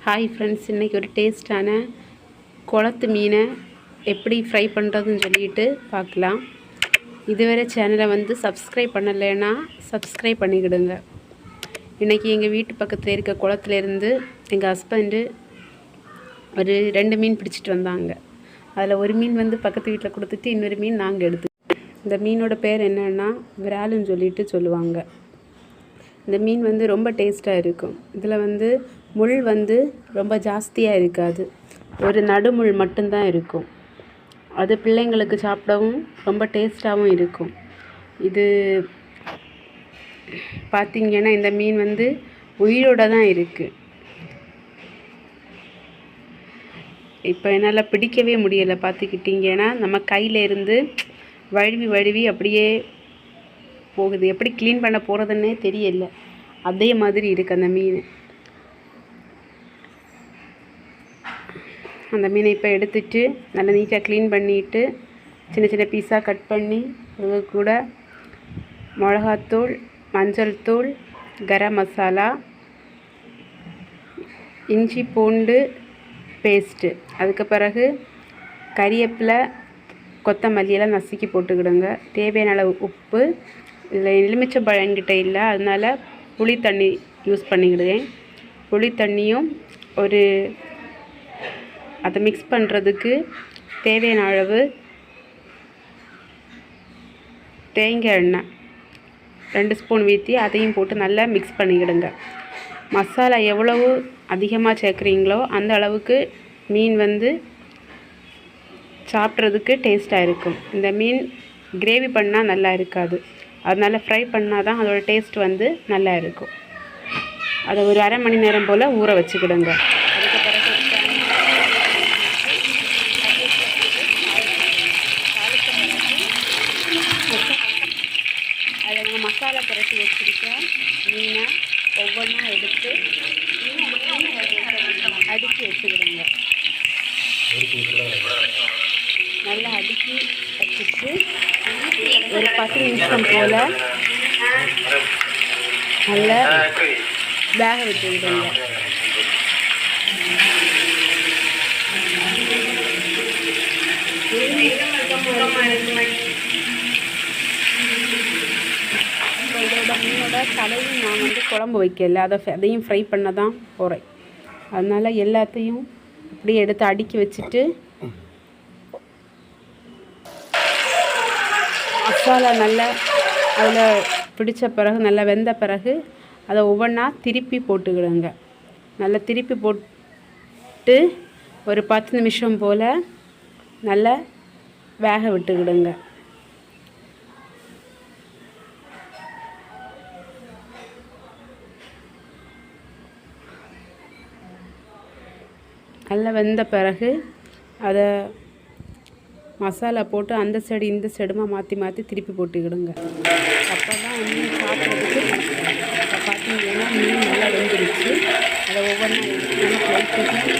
Hi friends, இன்றைக்கி ஒரு டேஸ்டான குளத்து மீனை எப்படி ஃப்ரை பண்ணுறதுன்னு சொல்லிட்டு பார்க்கலாம். இதுவரை சேனலை சப்ஸ்கிரைப் பண்ணலைன்னா சப்ஸ்கிரைப் பண்ணிக்கிடுங்க. இன்றைக்கி எங்கள் வீட்டு பக்கத்தில் இருக்க குளத்துலேருந்து எங்கள் ஹஸ்பண்டு ஒரு 2 மீன் பிடிச்சிட்டு வந்தாங்க. அதில் ஒரு மீன் பக்கத்து வீட்டில் கொடுத்துட்டு இன்னொரு மீன் நாங்கள் எடுத்துக்கிட்டோம். இந்த மீனோட பேர் என்னென்னா விராலுன்னு சொல்லுவாங்க. இந்த மீன் ரொம்ப டேஸ்ட்டாக இருக்கும். இதில் முள் ரொம்ப ஜாஸ்தியாக இருக்காது, ஒரு நடுமுள் மட்டும்தான் இருக்கும். அது பிள்ளைங்களுக்கு சாப்பிடவும் ரொம்ப டேஸ்ட்டாகவும் இருக்கும். இது பார்த்திங்கன்னா இந்த மீன் உயிரோடு தான் இருக்குது. இப்போ என்னால் பிடிக்கவே முடியலை. பார்த்துக்கிட்டிங்கன்னா நம்ம கையில் இருந்து வழுவி அப்படியே போகுது. எப்படி க்ளீன் பண்ண போகிறதுன்னே தெரியல. அதே மாதிரி இருக்குது அந்த மீன். அந்த மீனை இப்போ எடுத்துட்டு நல்லா நீட்டாக க்ளீன் பண்ணிவிட்டு சின்ன சின்ன பீஸாக கட் பண்ணி அது கூட மிளகாத்தூள், மஞ்சள் தூள், கரம் மசாலா, இஞ்சி பூண்டு பேஸ்ட்டு, அதுக்கு பிறகு கறிவேப்பிலை, கொத்தமல்லியெல்லாம் நசுக்கி போட்டுக்கிடுங்க. தேவையான அளவு உப்பு. இதில் எலுமிச்சம்பழம் என்கிட்ட இல்லை, அதனால் புளி தண்ணி யூஸ் பண்ணிக்கிடுவேன். புளி தண்ணியும் அதை மிக்ஸ் பண்ணுறதுக்கு தேவையான அளவு தேங்காய் எண்ணெய் 2 ஸ்பூன் ஊற்றி அதையும் போட்டு நல்லா மிக்ஸ் பண்ணிக்கிடுங்க. மசாலா எவ்வளவு அதிகமாக சேர்க்குறீங்களோ அந்த அளவுக்கு மீன் சாப்பிட்றதுக்கு டேஸ்ட்டாக இருக்கும். இந்த மீன் கிரேவி பண்ணால் நல்லா இருக்காது, அதனால் ஃப்ரை பண்ணால் தான் அதோடய டேஸ்ட் நல்லா இருக்கும். அதை ஒரு அரை மணி நேரம் போல் ஊற வச்சுக்கிடுங்க. அதுக்கு பிறகு அதில் நம்ம மசாலா புரட்டி வச்சுருக்க மீனை ஒவ்வொன்றா எடுத்து அடுக்கி வச்சுக்கிடுங்க. நல்லா அடுக்கி வச்சுட்டு ஒரு 10 நிமிஷம் போல் நல்லா வேக விட்டுக்கிடுங்க. இதோட மீனோட தலையும் நான் குழம்பு வைக்கல, அதையும் ஃப்ரை பண்ண தான் போகிறேன். அதனால் எல்லாத்தையும் அப்படியே எடுத்து அடுக்கி வச்சுட்டு மசாலா நல்லா அதில் பிடிச்ச பிறகு நல்லா வெந்த பிறகு அதை ஒவ்வொன்றா திருப்பி போட்டுக்கிடுங்க. நல்லா திருப்பி போட்டு ஒரு 10 நிமிஷம் போல் நல்லா வேக விட்டுக்கிடுங்க. நல்லா வெந்த பிறகு அதை மசாலா போட்டு அந்த சைடு இந்த சைடுமா மாற்றி திருப்பி போட்டுக்கிடுங்க. அப்போ தான் மீன் சாப்பிட்றதுக்கு இப்போ பார்த்தீங்கன்னா மீன் நல்லா வெந்துருச்சு. அதை ஒவ்வொன்றா நம்ம பிளேட்டுக்கு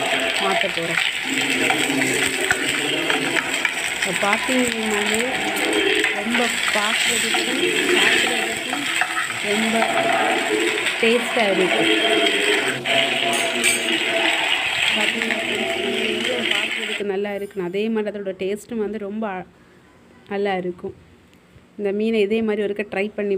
மாற்ற போகிறோம். இப்போ பார்த்தீங்கன்னாலே ரொம்ப பார்க்குறதுக்கும் சாப்பிட்றதுக்கும் ரொம்ப டேஸ்ட்டாக இருக்கும். பார்க்குறதுக்கு நல்லா இருக்குன்னு அதே மாதிரி அதோட டேஸ்ட்டும் ரொம்ப நல்லா இருக்கும். இந்த மீனை இதே மாதிரி ஒருக்க ட்ரை பண்ணி